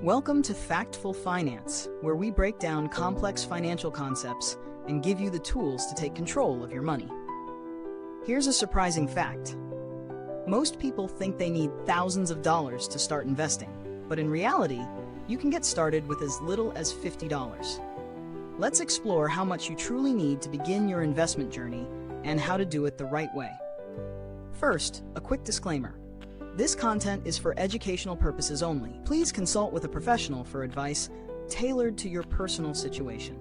Welcome to Factful Finance, where we break down complex financial concepts and give you the tools to take control of your money. Here's a surprising fact. Most people think they need thousands of dollars to start investing, but in reality, you can get started with as little as $50. Let's explore how much you truly need to begin your investment journey and how to do it the right way. First, a quick disclaimer. This content is for educational purposes only. Please consult with a professional for advice tailored to your personal situation.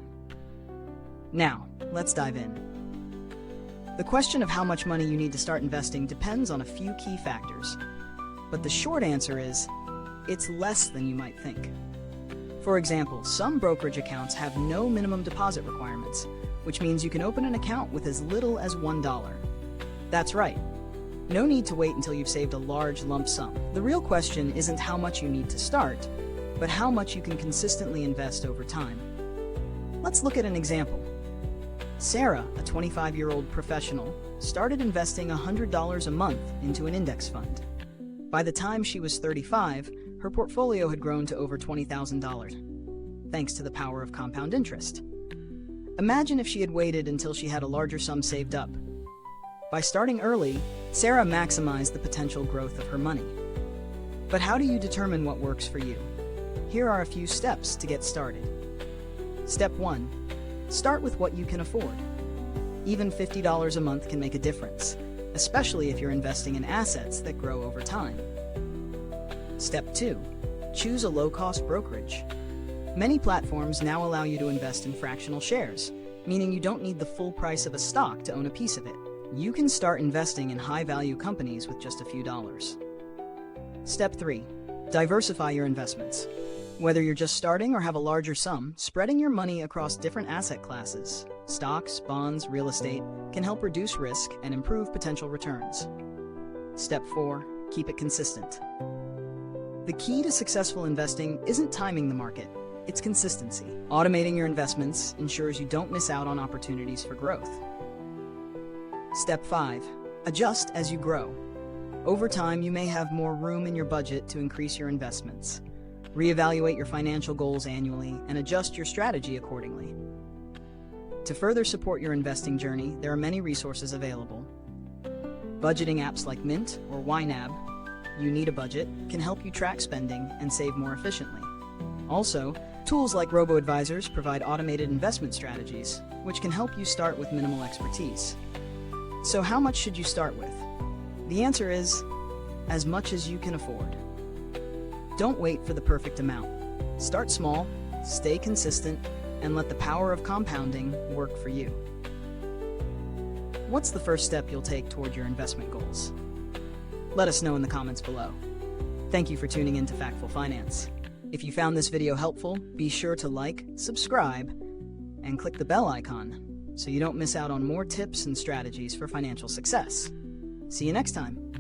Now, let's dive in. The question of how much money you need to start investing depends on a few key factors. But the short answer is, it's less than you might think. For example, some brokerage accounts have no minimum deposit requirements, which means you can open an account with as little as $1. That's right. No need to wait until you've saved a large lump sum. The real question isn't how much you need to start, but how much you can consistently invest over time. Let's look at an example. Sarah, a 25-year-old professional, started investing $100 a month into an index fund. By the time she was 35, her portfolio had grown to over $20,000, thanks to the power of compound interest. Imagine if she had waited until she had a larger sum saved up. By starting early, Sarah maximized the potential growth of her money. But how do you determine what works for you? Here are a few steps to get started. Step 1. Start with what you can afford. Even $50 a month can make a difference, especially if you're investing in assets that grow over time. Step 2. Choose a low-cost brokerage. Many platforms now allow you to invest in fractional shares, meaning you don't need the full price of a stock to own a piece of it. You can start investing in high-value companies with just a few dollars. Step 3. Diversify your investments. Whether you're just starting or have a larger sum, spreading your money across different asset classes, stocks, bonds, real estate, can help reduce risk and improve potential returns. Step 4. Keep it consistent. The key to successful investing isn't timing the market, it's consistency. Automating your investments ensures you don't miss out on opportunities for growth. Step 5. Adjust as you grow. Over time, you may have more room in your budget to increase your investments. Reevaluate your financial goals annually and adjust your strategy accordingly. To further support your investing journey, there are many resources available. Budgeting apps like Mint or YNAB, You Need a Budget, can help you track spending and save more efficiently. Also, tools like robo-advisors provide automated investment strategies, which can help you start with minimal expertise. So how much should you start with? The answer is, as much as you can afford. Don't wait for the perfect amount. Start small, stay consistent, and let the power of compounding work for you. What's the first step you'll take toward your investment goals? Let us know in the comments below. Thank you for tuning in to Factful Finance. If you found this video helpful, be sure to like, subscribe, and click the bell icon so you don't miss out on more tips and strategies for financial success. See you next time.